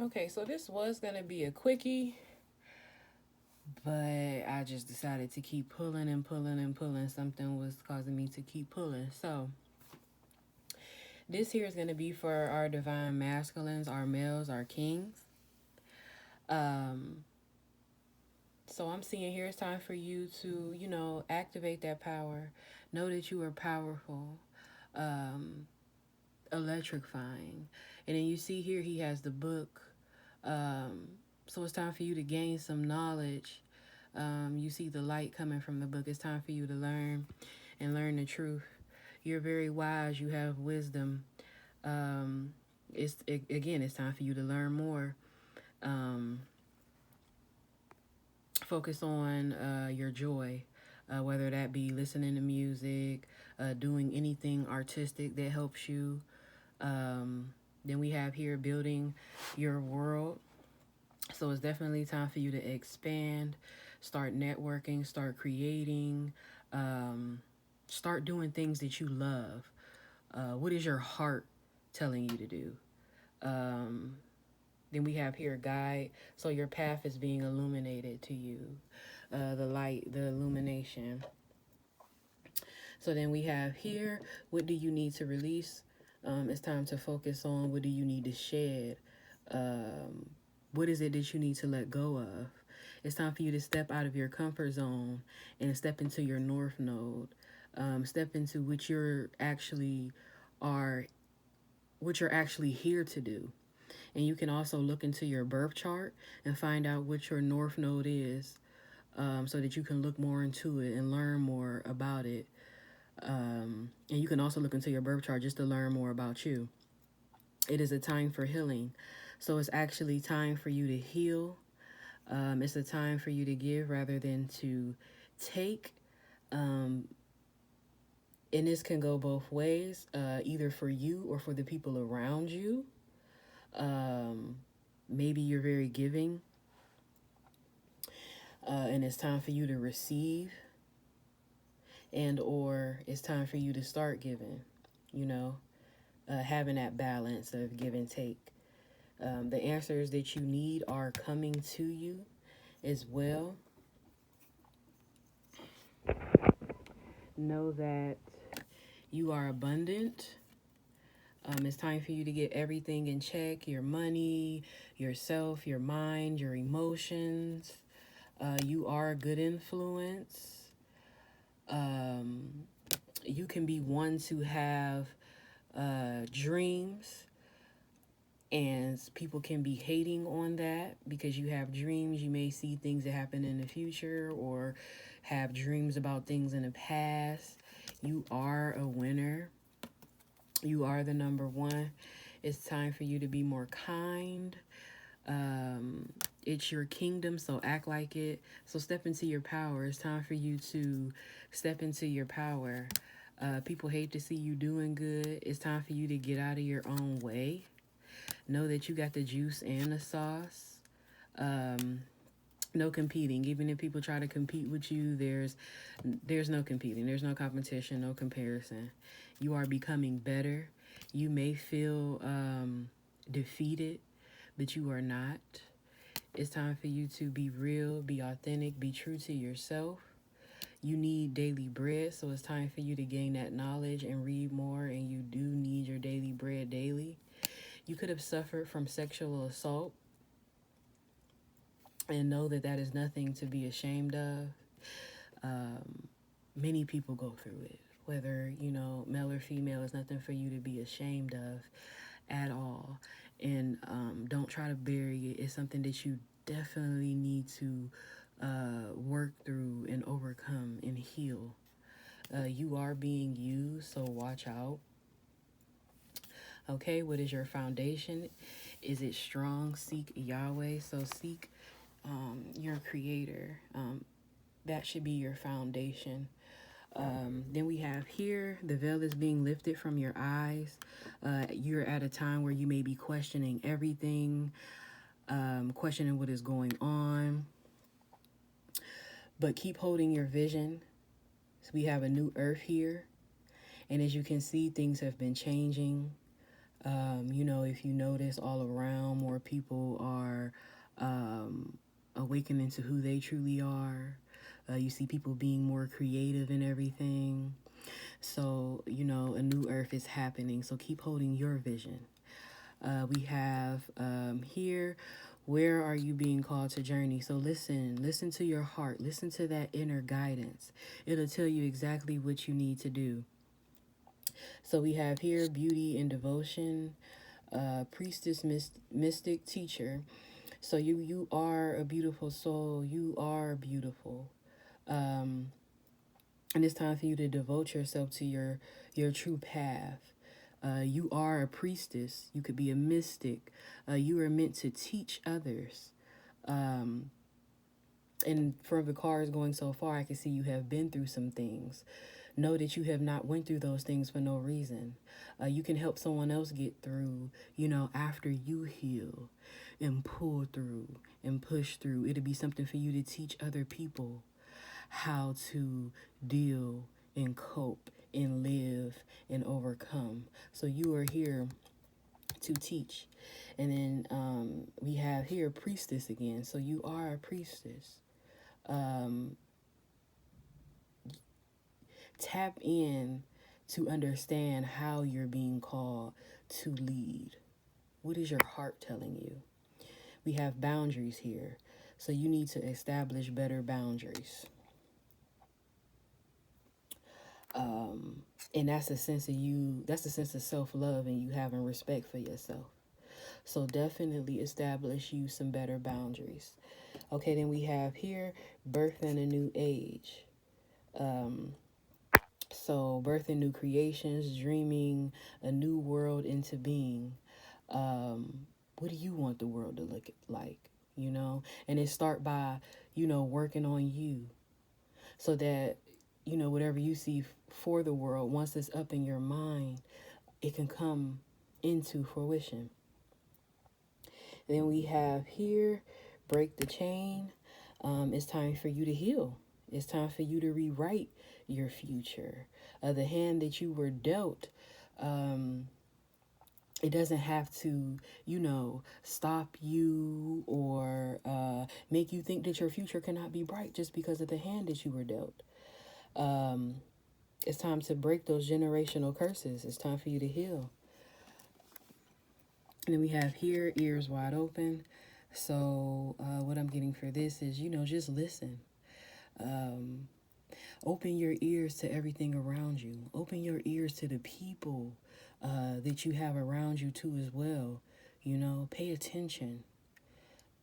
Okay, so this was going to be a quickie, but I just decided to keep pulling and pulling and pulling. Something was causing me to keep pulling. So, this here is going to be for our divine masculines, our males, our kings. Um, so, I'm seeing here it's time for you to, activate that power. Know that you are powerful. Um, Electrifying. And then you see here he has the book. Um, so it's time for you to gain some knowledge. You see the light coming from the book. It's time for you to learn and learn the truth. You're very wise. You have wisdom. Um, again, it's time for you to learn more. Um, Focus on your joy, whether that be listening to music, doing anything artistic that helps you. Then we have here building your world. So it's definitely time for you to expand, start networking, start creating, um, start doing things that you love. What is your heart telling you to do? Um, then we have here guide. So your path is being illuminated to you. The light, the illumination. So then we have here, what do you need to release? It's time to focus on what do you need to shed. Um, what is it that you need to let go of? It's time for you to step out of your comfort zone and step into your north node. Step into are, what you're actually here to do. And you can also look into your birth chart and find out what your north node is, so that you can look more into it and learn more about it. And you can also look into your birth chart just to learn more about you. It is a time for healing. So it's actually time for you to heal. It's a time for you to give rather than to take. Um, and this can go both ways, either for you or for the people around you. Um, Maybe you're very giving, and it's time for you to receive, and or it's time for you to start giving, you know, having that balance of give and take. The answers that you need are coming to you as well. Know that you are abundant. It's time for you to get everything in check, your money, yourself, your mind, your emotions. You are a good influence. Um, you can be one to have dreams, and people can be hating on that because you have dreams. You may see things that happen in the future or have dreams about things in the past. You are a winner. You are the number one. It's time for you to be more kind. It's your kingdom, so act like it. So step into your power. It's time for you to step into your power. People hate to see you doing good. It's time for you to get out of your own way. Know that you got the juice and the sauce. Um, no competing. Even if people try to compete with you, there's no competing. There's no competition, no comparison. You are becoming better. You may feel defeated, but you are not. It's time for you to be real, be authentic, be true to yourself. You need daily bread, so it's time for you to gain that knowledge and read more, and you do need your daily bread daily. You could have suffered from sexual assault, and know that that is nothing to be ashamed of. Many people go through it. Whether, male or female, is nothing for you to be ashamed of at all. And don't try to bury it. It's something that you definitely need to work through and overcome and heal. You are being used, so watch out. Okay, what is your foundation? Is it strong? Seek Yahweh. So seek your creator. That should be your foundation. Then we have here, the veil is being lifted from your eyes. You're at a time where you may be questioning everything, questioning what is going on. But keep holding your vision. So we have a new earth here. And as you can see, things have been changing. If you notice all around, more people are awakening to who they truly are. You see people being more creative and everything. So, a new earth is happening. So keep holding your vision. We have here, where are you being called to journey? So listen to your heart, listen to that inner guidance. It'll tell you exactly what you need to do. So we have here beauty and devotion, priestess, mystic, teacher. So you are a beautiful soul. You are beautiful. Um, and it's time for you to devote yourself to your true path. You are a priestess. You could be a mystic. You are meant to teach others. Um, and for the cards going so far, I can see you have been through some things. Know that you have not went through those things for no reason. You can help someone else get through, after you heal and pull through and push through. It'll be something for you to teach other people how to deal and cope and live and overcome. So you are here to teach. And then we have here priestess again. So you are a priestess. Um, Tap in to understand how you're being called to lead. What is your heart telling you? We have boundaries here. So you need to establish better boundaries. And that's a sense of you, that's a sense of self-love and you having respect for yourself. So definitely establish you some better boundaries. Okay, then we have here birth in a new age. So birthing new creations, dreaming a new world into being. What do you want the world to look like? And it start by, working on you so that, whatever you see for the world, once it's up in your mind, it can come into fruition. Then we have here, break the chain. It's time for you to heal. It's time for you to rewrite your future. The hand that you were dealt, it doesn't have to, stop you or make you think that your future cannot be bright just because of the hand that you were dealt. It's time to break those generational curses. It's time for you to heal. And then we have here, ears wide open. So what I'm getting for this is, just listen. Open your ears to everything around you. Open your ears to the people that you have around you too as well. Pay attention.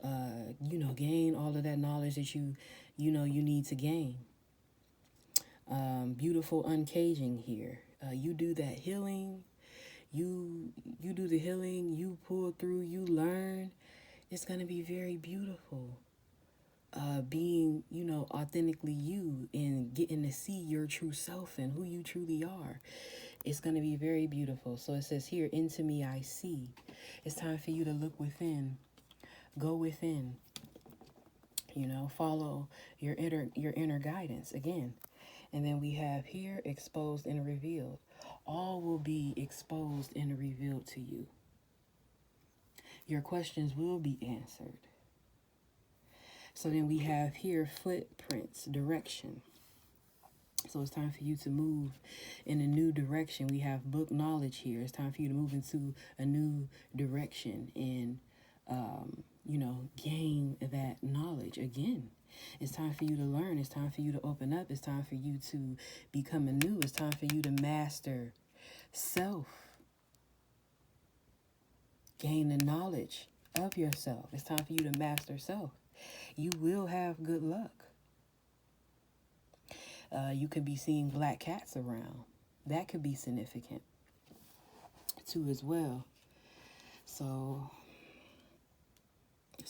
Gain all of that knowledge that you need to gain. Beautiful uncaging here. You do that healing. You do the healing. You pull through. You learn. It's gonna be very beautiful. Being, authentically you and getting to see your true self and who you truly are. It's going to be very beautiful. So it says here, into me I see. It's time for you to look within. Go within. Follow your inner guidance again. And then we have here, exposed and revealed. All will be exposed and revealed to you. Your questions will be answered. So then we have here footprints, direction. So it's time for you to move in a new direction. We have book knowledge here. It's time for you to move into a new direction and, gain that knowledge again. It's time for you to learn. It's time for you to open up. It's time for you to become anew. It's time for you to master self. Gain the knowledge of yourself. It's time for you to master self. You will have good luck. You could be seeing black cats around. That could be significant too as well. So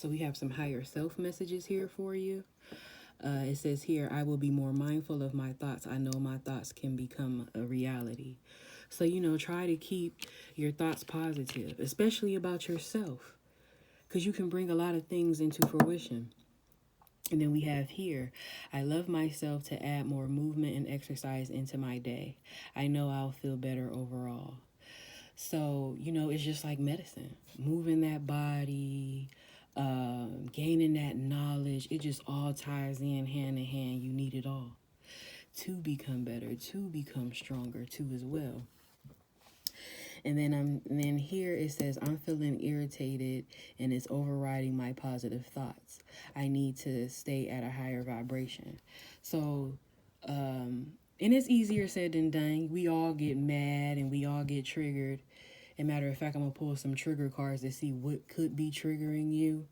we have some higher self messages here for you. It says here, I will be more mindful of my thoughts. I know my thoughts can become a reality. So, try to keep your thoughts positive, especially about yourself, because you can bring a lot of things into fruition. And then we have here, I love myself to add more movement and exercise into my day. I know I'll feel better overall. So, it's just like medicine, moving that body, gaining that knowledge. It just all ties in hand in hand. You need it all to become better, to become stronger too as well. And then here it says, I'm feeling irritated and it's overriding my positive thoughts. I need to stay at a higher vibration. So, and it's easier said than done. We all get mad and we all get triggered. As a matter of fact, I'm going to pull some trigger cards to see what could be triggering you.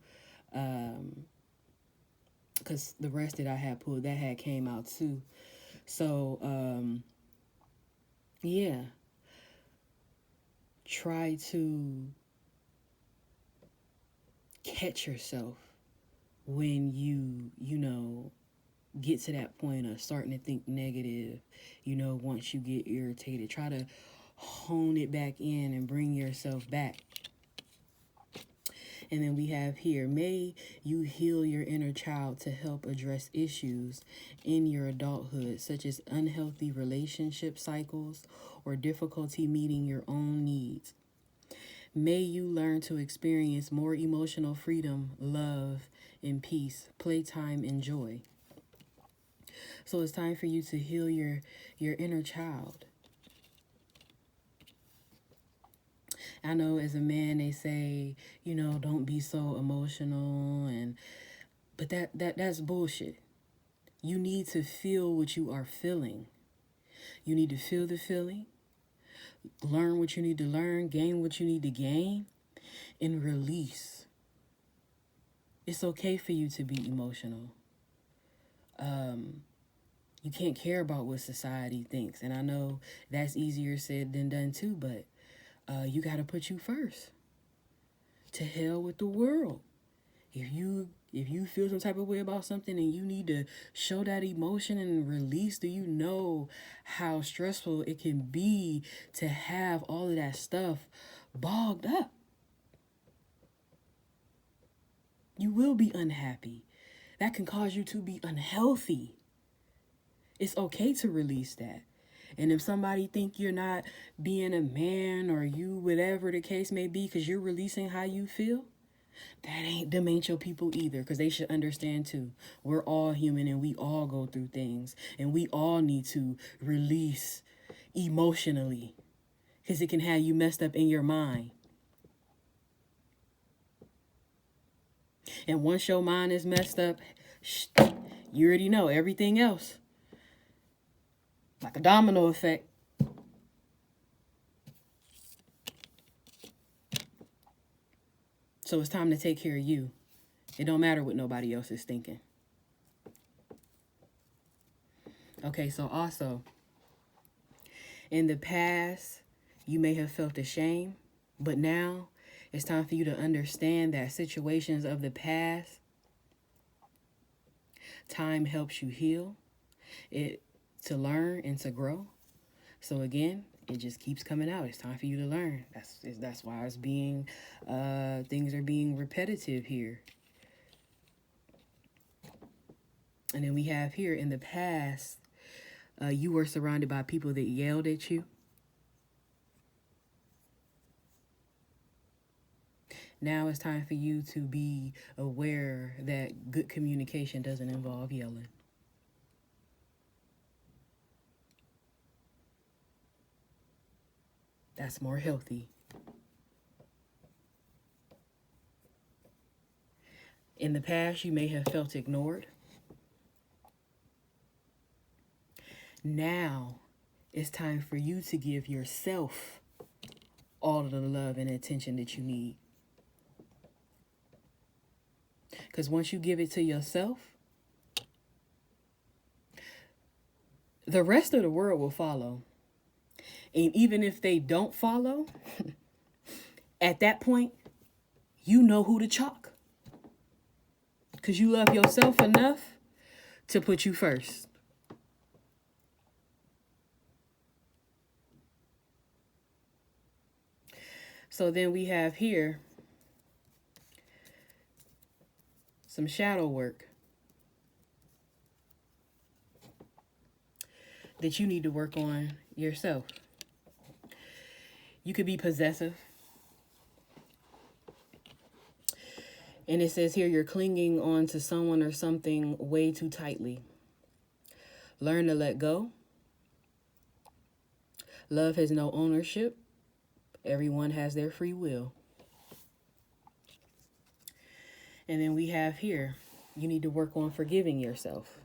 Because the rest that I had pulled, that had came out too. So, yeah. Try to catch yourself when you get to that point of starting to think negative. Once you get irritated, try to hone it back in and bring yourself back. And then we have here, may you heal your inner child to help address issues in your adulthood, such as unhealthy relationship cycles or difficulty meeting your own needs. May you learn to experience more emotional freedom, love, and peace, playtime, and joy. So it's time for you to heal your inner child. I know as a man they say, don't be so emotional, but that's bullshit. You need to feel what you are feeling. You need to feel the feeling, learn what you need to learn, gain what you need to gain, and release. It's okay for you to be emotional. You can't care about what society thinks, and I know that's easier said than done too, but you got to put you first. To hell with the world. If you feel some type of way about something and you need to show that emotion and release, do you know how stressful it can be to have all of that stuff bogged up? You will be unhappy. That can cause you to be unhealthy. It's okay to release that. And if somebody think you're not being a man or you, whatever the case may be, because you're releasing how you feel, them ain't your people either, because they should understand too. We're all human and we all go through things. And we all need to release emotionally, because it can have you messed up in your mind. And once your mind is messed up, you already know everything else. Like a domino effect. So it's time to take care of you. It don't matter what nobody else is thinking. Okay, so also, in the past, you may have felt ashamed, but now it's time for you to understand that situations of the past, time helps you heal, to learn and to grow. So again, it just keeps coming out. It's time for you to learn. That's why it's being, things are being repetitive here. And then we have here, in the past, you were surrounded by people that yelled at you. Now it's time for you to be aware that good communication doesn't involve yelling. That's more healthy. In the past, you may have felt ignored. Now, it's time for you to give yourself all of the love and attention that you need. Because once you give it to yourself, the rest of the world will follow. And even if they don't follow, at that point, you know who to chalk. Because you love yourself enough to put you first. So then we have here some shadow work that you need to work on yourself. You could be possessive. And it says here you're clinging on to someone or something way too tightly. Learn to let go. Love has no ownership. Everyone has their free will. And then we have here, you need to work on forgiving yourself.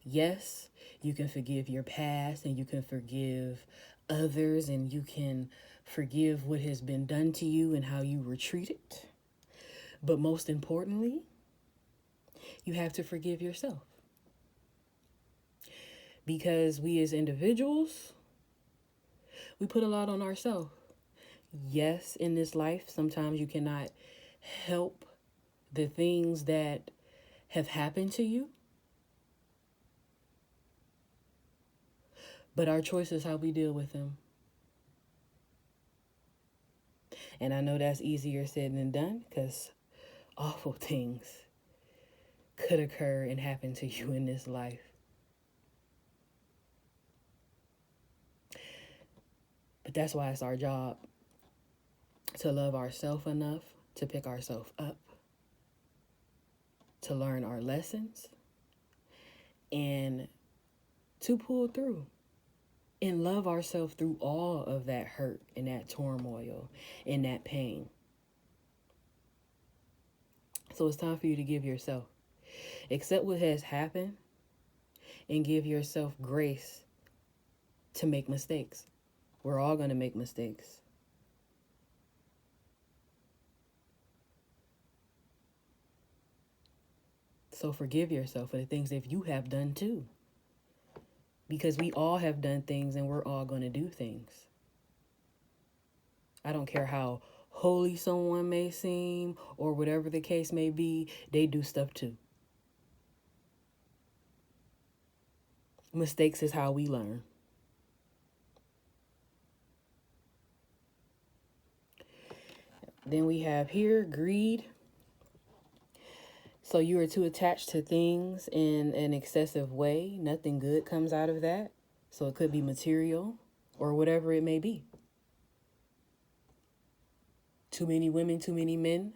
Yes, you can forgive your past and you can forgive others and you can forgive what has been done to you and how you were treated. But most importantly, you have to forgive yourself. Because we as individuals, we put a lot on ourselves. Yes, in this life, sometimes you cannot help the things that have happened to you. But our choice is how we deal with them. And I know that's easier said than done because awful things could occur and happen to you in this life. But that's why it's our job to love ourselves enough to pick ourselves up, to learn our lessons, and to pull through and love ourselves through all of that hurt and that turmoil and that pain. So it's time for you to give yourself, accept what has happened, and give yourself grace to make mistakes. We're all going to make mistakes. So forgive yourself for the things that you have done too. Because we all have done things and we're all going to do things. I don't care how holy someone may seem or whatever the case may be, they do stuff too. Mistakes is how we learn. Then we have here greed. So you are too attached to things in an excessive way. Nothing good comes out of that. So it could be material or whatever it may be. Too many women, too many men.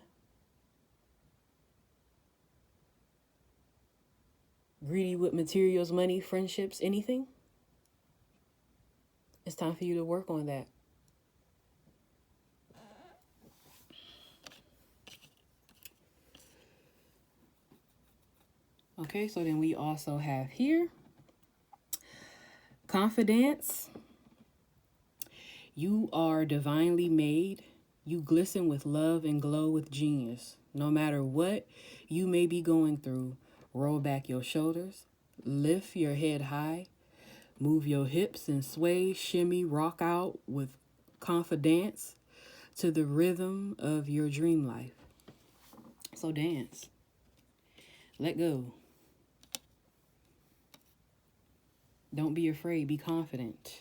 Greedy with materials, money, friendships, anything. It's time for you to work on that. Okay, so then we also have here confidence. You are divinely made. You glisten with love and glow with genius. No matter what you may be going through, roll back your shoulders, lift your head high, move your hips and sway, shimmy, rock out with confidence to the rhythm of your dream life. So dance. Let go. Don't be afraid. Be confident.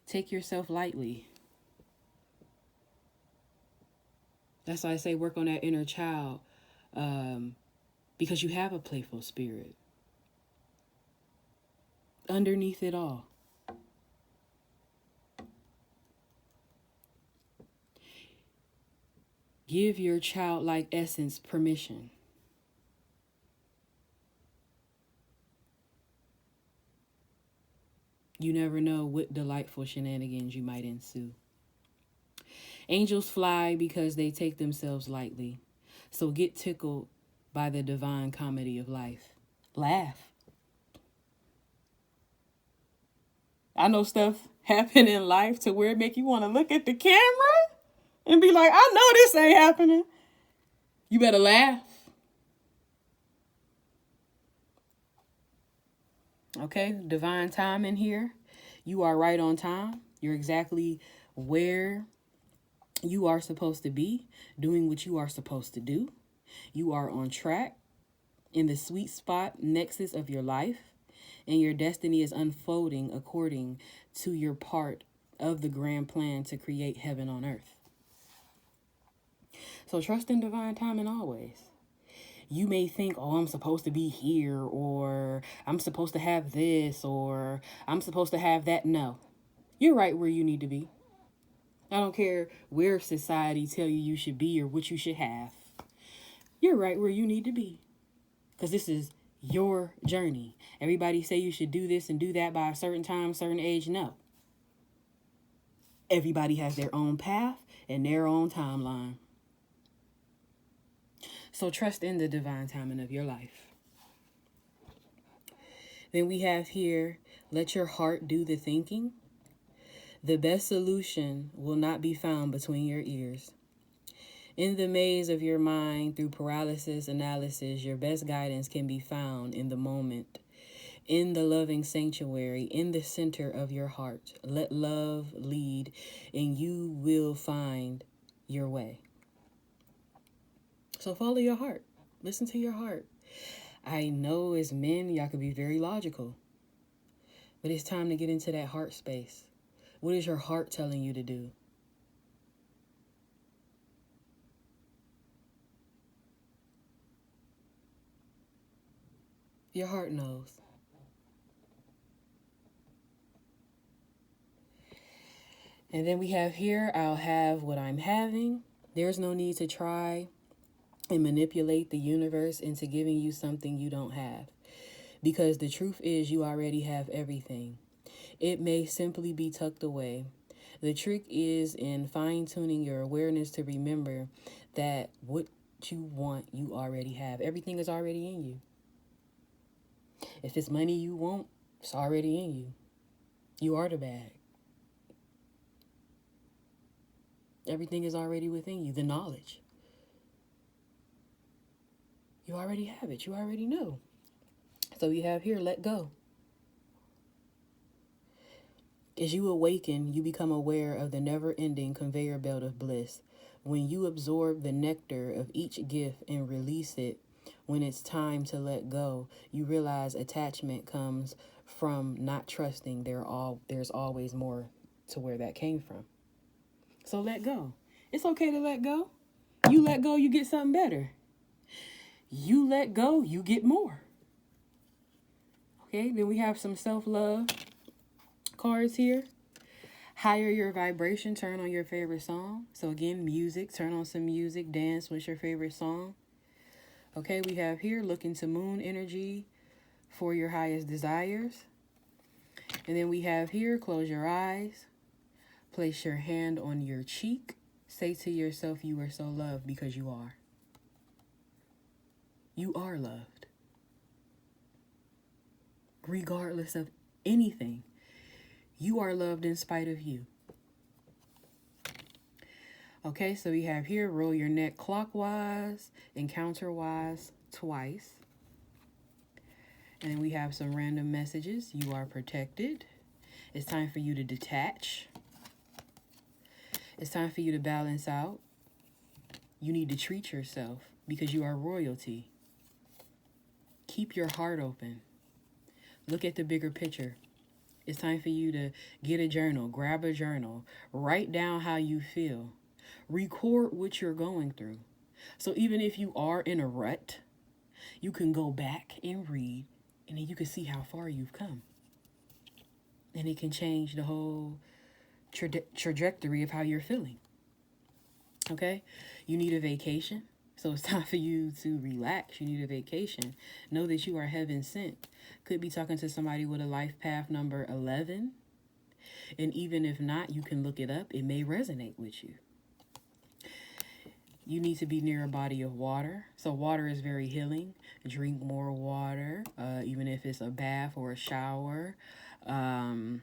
Take yourself lightly. That's why I say work on that inner child, because you have a playful spirit underneath it all. Give your childlike essence permission. You never know what delightful shenanigans you might ensue. Angels fly because they take themselves lightly. So get tickled by the divine comedy of life. Laugh. I know stuff happen in life to where it make you want to look at the camera and be like, I know this ain't happening. You better laugh. Okay, divine time in here. You are right on time. You're exactly where you are supposed to be, doing what you are supposed to do. You are on track in the sweet spot nexus of your life, and your destiny is unfolding according to your part of the grand plan to create heaven on earth. So trust in divine timing always. You may think, oh, I'm supposed to be here, or I'm supposed to have this, or I'm supposed to have that. No. You're right where you need to be. I don't care where society tell you you should be or what you should have. You're right where you need to be. Because this is your journey. Everybody say you should do this and do that by a certain time, certain age. No. Everybody has their own path and their own timeline. So trust in the divine timing of your life. Then we have here, let your heart do the thinking. The best solution will not be found between your ears. In the maze of your mind, through paralysis analysis, your best guidance can be found in the moment, in the loving sanctuary, in the center of your heart. Let love lead, and you will find your way. So follow your heart. Listen to your heart. I know as men, y'all can be very logical, but it's time to get into that heart space. What is your heart telling you to do? Your heart knows. And then we have here, I'll have what I'm having. There's no need to try and manipulate the universe into giving you something you don't have. Because the truth is you already have everything. It may simply be tucked away. The trick is in fine-tuning your awareness to remember that what you want, you already have. Everything is already in you. If it's money you want, it's already in you. You are the bag. Everything is already within you. The knowledge. You already have it. You already know. So we have here, let go. As you awaken, you become aware of the never-ending conveyor belt of bliss. When you absorb the nectar of each gift and release it, when it's time to let go, you realize attachment comes from not trusting there's always more to where that came from. So let go. It's okay to let go. You let go, you get something better. You let go, you get more. Okay, then we have some self-love cards here. Higher your vibration, turn on your favorite song. So again, music, turn on some music, dance with your favorite song. Okay, we have here, look into moon energy for your highest desires. And then we have here, close your eyes, place your hand on your cheek, say to yourself, you are so loved, because you are. You are loved. Regardless of anything, you are loved in spite of you. Okay, so we have here, roll your neck clockwise and counterwise twice. And then we have some random messages. You are protected. It's time for you to detach. It's time for you to balance out. You need to treat yourself because you are royalty. Keep your heart open. Look at the bigger picture. It's time for you to get a journal, grab a journal, write down how you feel, record what you're going through. So even if you are in a rut, you can go back and read, and then you can see how far you've come. And it can change the whole trajectory of how you're feeling. Okay? You need a vacation. So it's time for you to relax. You need a vacation. Know that you are heaven sent. Could be talking to somebody with a life path number 11. And even if not, you can look it up. It may resonate with you. You need to be near a body of water. So water is very healing. Drink more water, even if it's a bath or a shower. Or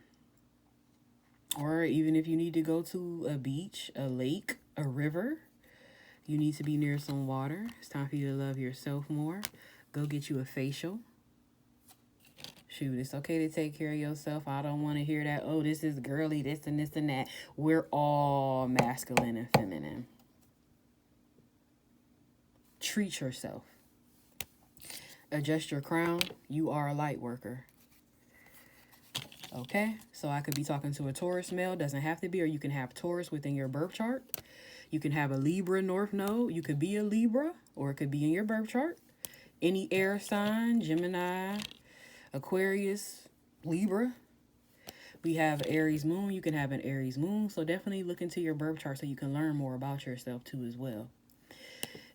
even if you need to go to a beach, a lake, a river. You need to be near some water. It's time for you to love yourself more. Go get you a facial. Shoot, it's okay to take care of yourself. I don't want to hear that, oh, this is girly, this and this and that. We're all masculine and feminine. Treat yourself. Adjust your crown. You are a light worker. Okay, so I could be talking to a Taurus male. Doesn't have to be, or you can have Taurus within your birth chart. You can have a Libra North Node. You could be a Libra, or it could be in your birth chart. Any air sign, Gemini, Aquarius, Libra. We have Aries moon. You can have an Aries moon. So definitely look into your birth chart so you can learn more about yourself too as well.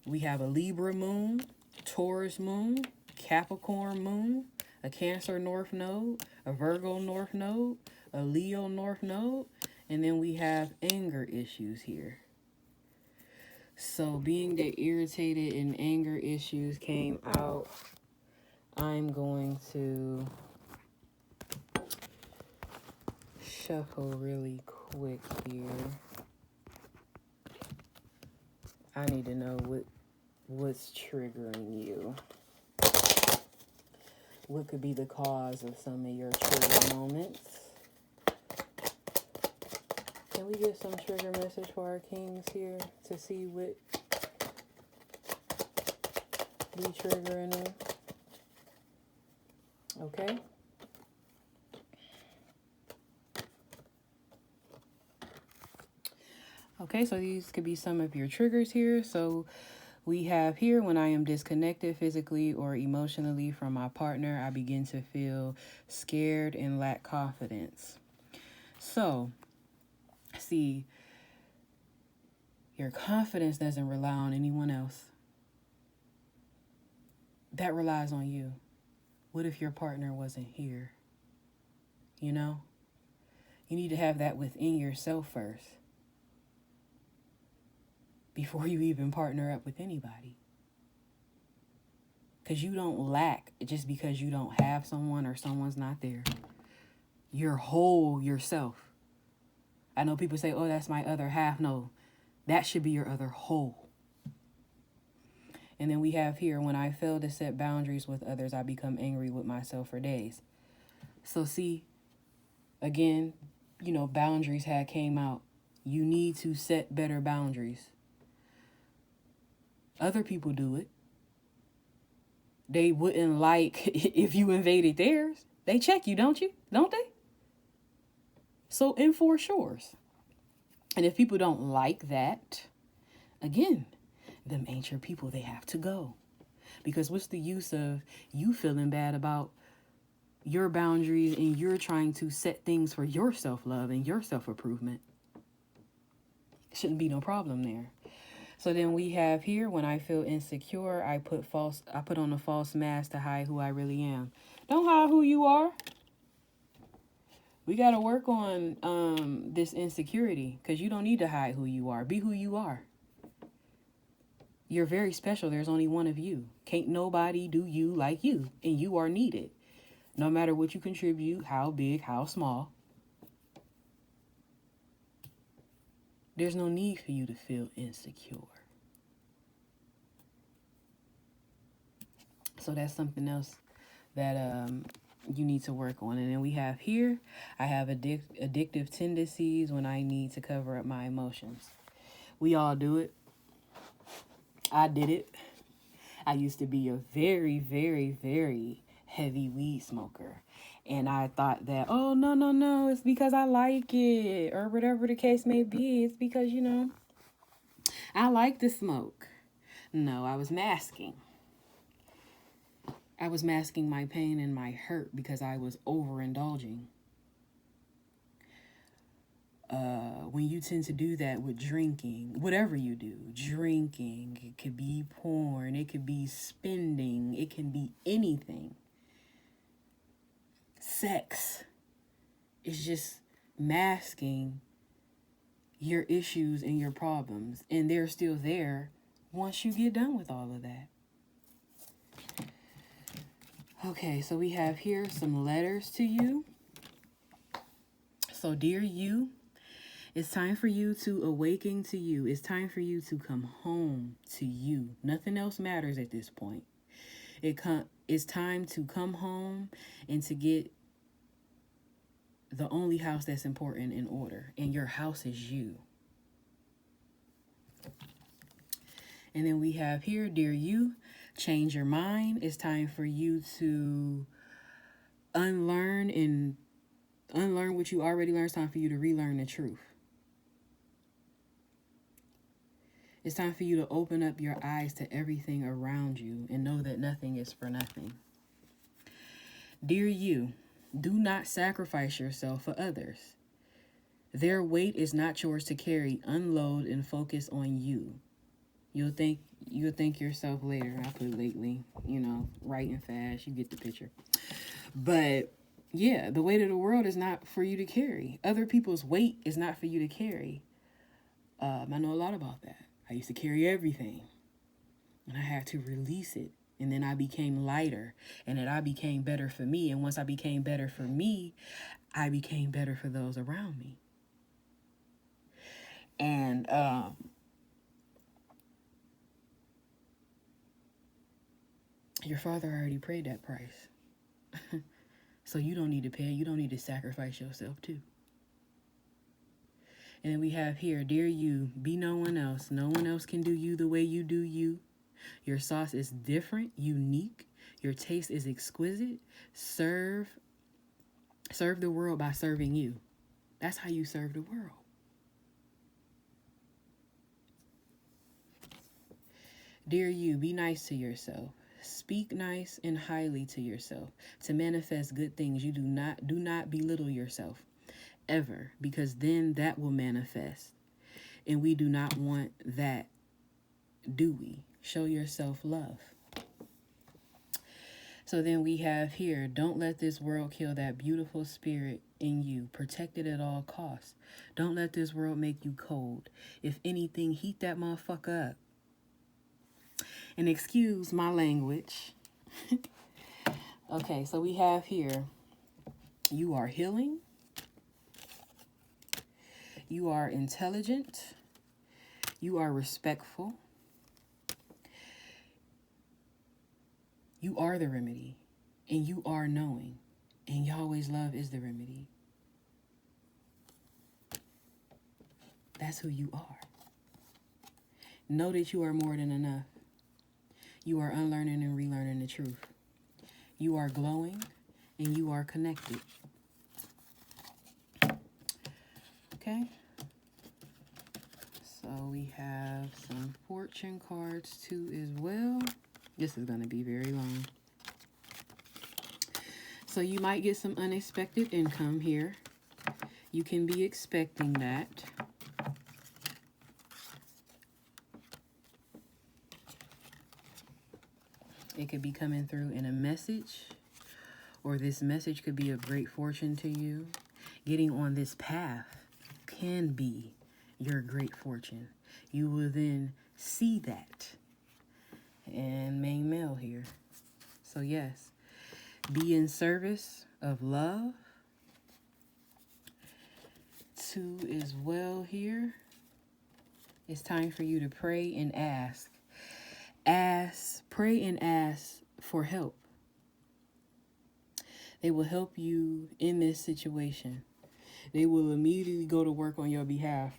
We have a Libra moon, Taurus moon, Capricorn moon, a Cancer north node, a Virgo north node, a Leo north node, and then we have anger issues here. So being that irritated and anger issues came out, I'm going to shuffle really quick here. I need to know what's triggering you. What could be the cause of some of your trigger moments? Can we get some trigger message for our kings here to see what be triggering them? Okay. Okay, so these could be some of your triggers here. So we have here, when I am disconnected physically or emotionally from my partner, I begin to feel scared and lack confidence. So, see, your confidence doesn't rely on anyone else. That relies on you. What if your partner wasn't here? You know? You need to have that within yourself first, before you even partner up with anybody. Because you don't lack just because you don't have someone or someone's not there. You're whole yourself. I know people say, oh, that's my other half. No, that should be your other whole. And then we have here, when I fail to set boundaries with others, I become angry with myself for days. So see, again, boundaries had came out. You need to set better boundaries. Other people do it. They wouldn't like if you invaded theirs. They check you, don't they? So enforce yours. And if people don't like that, again, them ain't your people. They have to go. Because what's the use of you feeling bad about your boundaries and you're trying to set things for your self-love and your self-improvement? Shouldn't be no problem there. So then we have here, when I feel insecure, I put on a false mask to hide who I really am. Don't hide who you are. We got to work on this insecurity, because you don't need to hide who you are. Be who you are. You're very special. There's only one of you. Can't nobody do you like you, and you are needed. No matter what you contribute, how big, how small. There's no need for you to feel insecure. So that's something else that you need to work on. And then we have here, I have addictive tendencies when I need to cover up my emotions. We all do it. I did it. I used to be a very, very, very heavy weed smoker. And I thought that, oh, no, it's because I like it, or whatever the case may be. It's because, I like to smoke. No, I was masking. I was masking my pain and my hurt because I was overindulging. When you tend to do that with drinking, whatever you do, drinking, it could be porn, it could be spending, it can be anything. Sex is just masking your issues and your problems, and they're still there once you get done with all of that. Okay, so we have here some letters to you. So, dear you, it's time for you to awaken to you. It's time for you to come home to you. Nothing else matters at this point. It's time to come home and to get the only house that's important in order. And your house is you. And then we have here, dear you, change your mind. It's time for you to unlearn what you already learned. It's time for you to relearn the truth. It's time for you to open up your eyes to everything around you and know that nothing is for nothing. Dear you, Do not sacrifice yourself for others. Their weight is not yours to carry. Unload and focus on you. You'll thank yourself later. I put lately, writing fast. You get the picture. But yeah, the weight of the world is not for you to carry. Other people's weight is not for you to carry. I know a lot about that. I used to carry everything, and I had to release it. And then I became lighter, and then I became better for me. And once I became better for me, I became better for those around me. And your father already paid that price. So you don't need to pay. You don't need to sacrifice yourself too. And then we have here, dear you, be no one else. No one else can do you the way you do you. Your sauce is different, unique. Your taste is exquisite. Serve the world by serving you. That's how you serve the world. Dear you, be nice to yourself. Speak nice and highly to yourself. To manifest good things, you do not belittle yourself ever, because then that will manifest. And we do not want that, do we? Show yourself love. So then we have here, don't let this world kill that beautiful spirit in you. Protect it at all costs. Don't let this world make you cold. If anything, heat that motherfucker up. And excuse my language. Okay, so we have here, you are healing. You are intelligent. You are respectful. You are the remedy. And you are knowing. And Yahweh's love is the remedy. That's who you are. Know that you are more than enough. You are unlearning and relearning the truth. You are glowing and you are connected. Okay? So we have some fortune cards too as well. This is going to be very long. So you might get some unexpected income here. You can be expecting that. It could be coming through in a message, or this message could be of great fortune to you. Getting on this path can be your great fortune. You will then see that. And main male here. So yes, be in service of love. 2 as well here. It's time for you to pray and ask. Pray and ask for help. They will help you in this situation. They will immediately go to work on your behalf.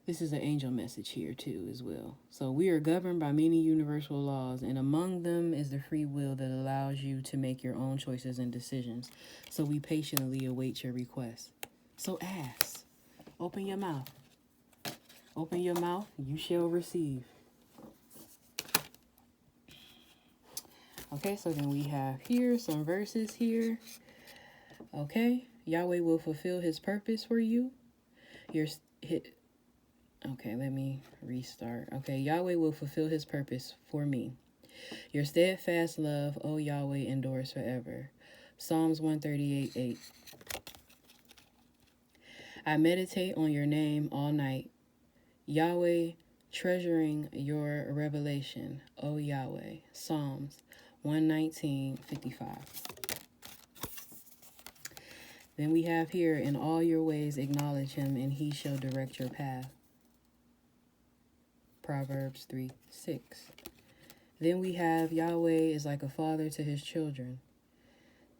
This is an angel message here too as well. So we are governed by many universal laws, and among them is the free will that allows you to make your own choices and decisions. So we patiently await your request. So ask. Open your mouth. Open your mouth, you shall receive. Okay, so then we have here some verses here. Okay, Yahweh will fulfill his purpose for you. Okay, let me restart. Okay, Yahweh will fulfill his purpose for me. Your steadfast love, O Yahweh, endures forever. Psalms 138:8. I meditate on your name all night. Yahweh, treasuring your revelation, O Yahweh. Psalms 119:55. Then we have here, in all your ways acknowledge him, and he shall direct your path. Proverbs 3:6. Then we have Yahweh is like a father to his children,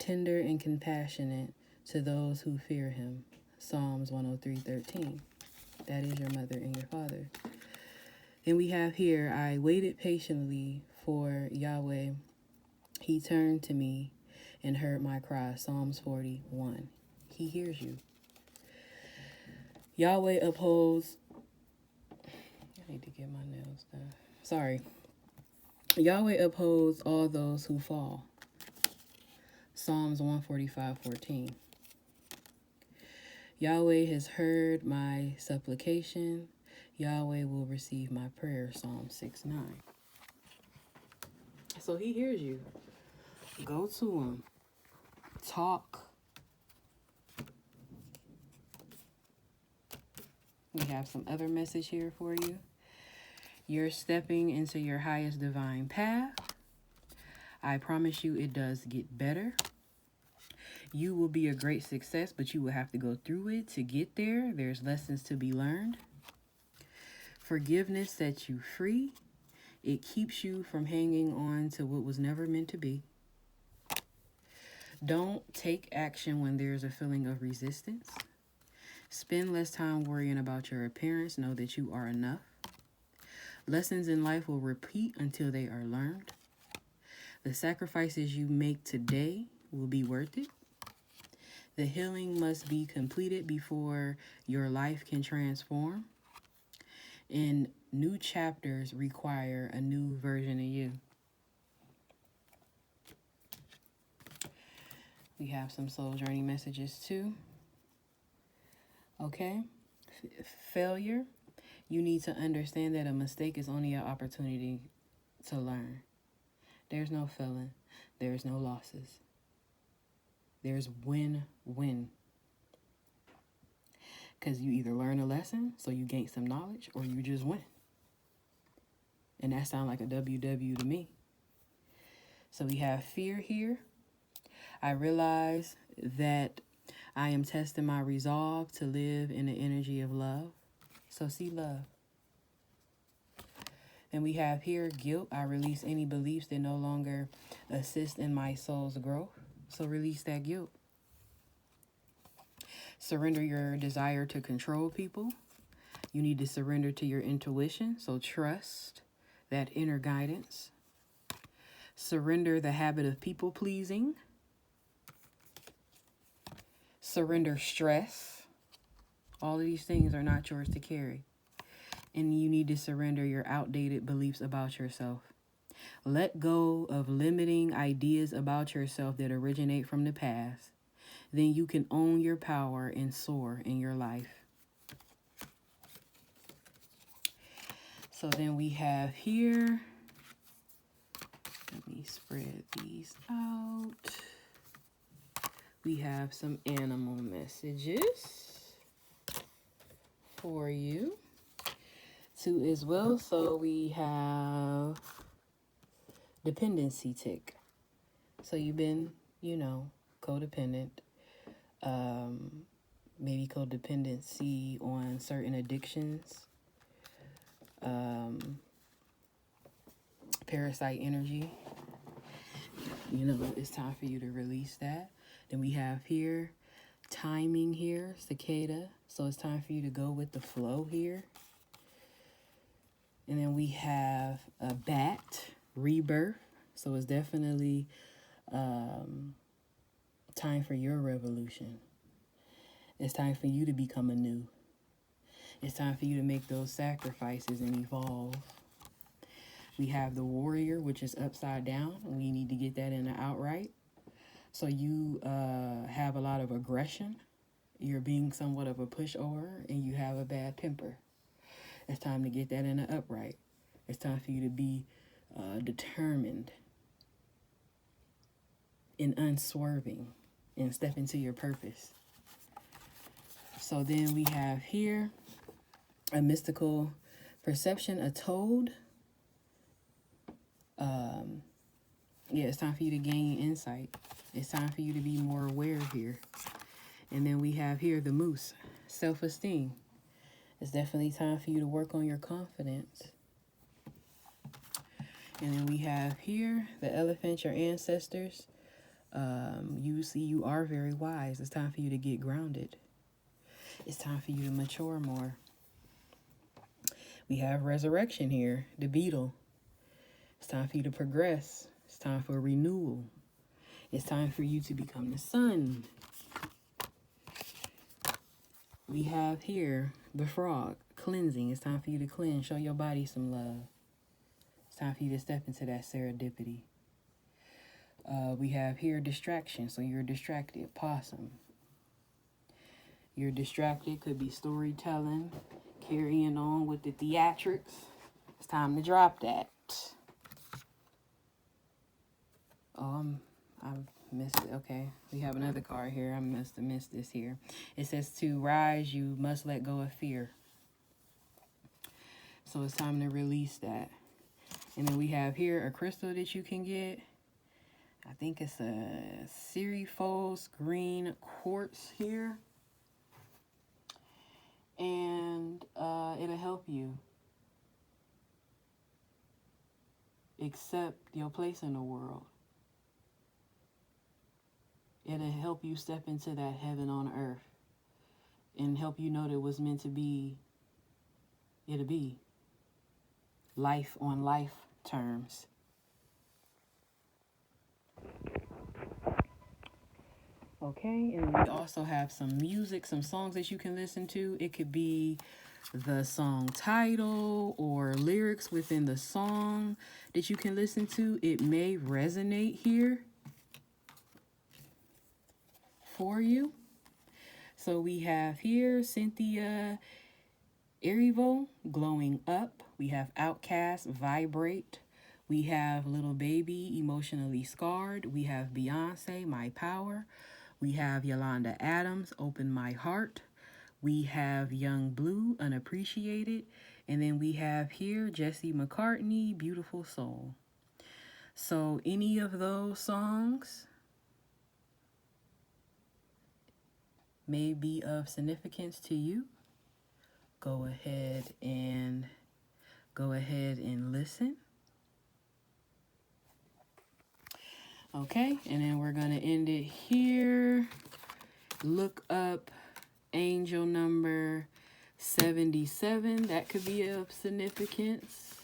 tender and compassionate to those who fear him. Psalms 103:13. That is your mother and your father. And we have here, I waited patiently for Yahweh. He turned to me and heard my cry. Psalms 41. He hears you. Yahweh upholds. I need to get my nails done. Sorry. Yahweh upholds all those who fall. Psalms 145:14. Yahweh has heard my supplication. Yahweh will receive my prayer. Psalm 6:9. So he hears you. Go to him. Talk. We have some other message here for you. You're stepping into your highest divine path. I promise you it does get better. You will be a great success, but you will have to go through it to get there. There's lessons to be learned. Forgiveness sets you free. It keeps you from hanging on to what was never meant to be. Don't take action when there's a feeling of resistance. Spend less time worrying about your appearance. Know that you are enough. Lessons in life will repeat until they are learned. The sacrifices you make today will be worth it. The healing must be completed before your life can transform. And new chapters require a new version of you. We have some soul journey messages too. Okay. Failure. You need to understand that a mistake is only an opportunity to learn. There's no failing. There's no losses. There's win-win. Because you either learn a lesson, so you gain some knowledge, or you just win. And that sounds like a WW to me. So we have fear here. I realize that I am testing my resolve to live in the energy of love. So see love. And we have here guilt. I release any beliefs that no longer assist in my soul's growth. So release that guilt. Surrender your desire to control people. You need to surrender to your intuition. So trust that inner guidance. Surrender the habit of people pleasing. Surrender stress. All of these things are not yours to carry. And you need to surrender your outdated beliefs about yourself. Let go of limiting ideas about yourself that originate from the past. Then you can own your power and soar in your life. So then we have here, let me spread these out. We have some animal messages for you too as well. So we have dependency tick. So you've been, codependent. Maybe codependency on certain addictions. Parasite energy. It's time for you to release that. Then we have here timing here, cicada. So it's time for you to go with the flow here. And then we have a bat, rebirth. So it's definitely time for your revolution. It's time for you to become anew. It's time for you to make those sacrifices and evolve. We have the warrior, which is upside down. We need to get that in the outright. So you have a lot of aggression. You're being somewhat of a pushover, and you have a bad temper. It's time to get that in the upright. It's time for you to be determined and unswerving and step into your purpose. So then we have here a mystical perception, a toad. It's time for you to gain insight. It's time for you to be more aware here. And then we have here the moose, self-esteem. It's definitely time for you to work on your confidence. And then we have here the elephant, your ancestors. You are very wise. It's time for you to get grounded. It's time for you to mature more. We have resurrection here, the beetle. It's time for you to progress. It's time for renewal. It's time for you to become the sun. We have here the frog, cleansing. It's time for you to cleanse. Show your body some love. It's time for you to step into that serendipity. We have here distraction. So you're distracted. Possum. You're distracted. Could be storytelling. Carrying on with the theatrics. It's time to drop that. Oh, I missed it. Okay. We have another card here. I must have missed this here. It says to rise, you must let go of fear. So it's time to release that. And then we have here a crystal that you can get. I think it's a Serifos green quartz here. And it'll help you accept your place in the world. It'll help you step into that heaven on earth and help you know that what's meant to be, it'll be life on life terms. Okay, and we also have some music, some songs that you can listen to. It could be the song title or lyrics within the song that you can listen to. It may resonate here for you. So we have here Cynthia Erivo, Glowing Up. We have Outcast, Vibrate. We have Little Baby, Emotionally Scarred. We have Beyonce, My Power. We have Yolanda Adams, Open My Heart. We have Young Blue, Unappreciated. And then we have here Jesse McCartney, Beautiful Soul. So any of those songs may be of significance to you. Go ahead and listen. Okay, and then we're going to end it here. Look up angel number 77. That could be of significance.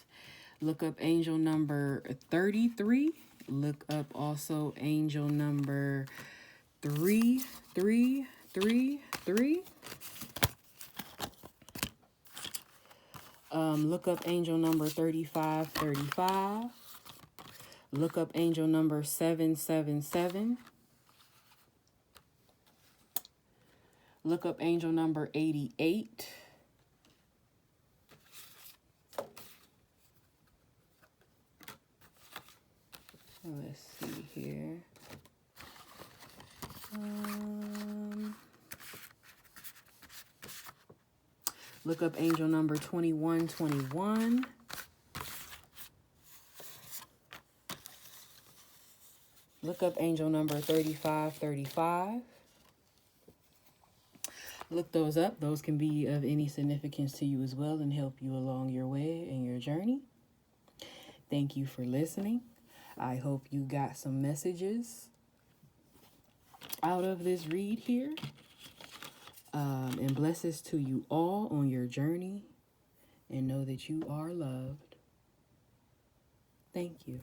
Look up angel number 33. Look up also angel number 3333. Look up angel number 3535. Look up angel number 777. Look up angel number 88. Let's see here. Look up angel number 2121. Look up angel number 3535. Look those up. Those can be of any significance to you as well and help you along your way and your journey. Thank you for listening. I hope you got some messages out of this read here. And blessings to you all on your journey. And know that you are loved. Thank you.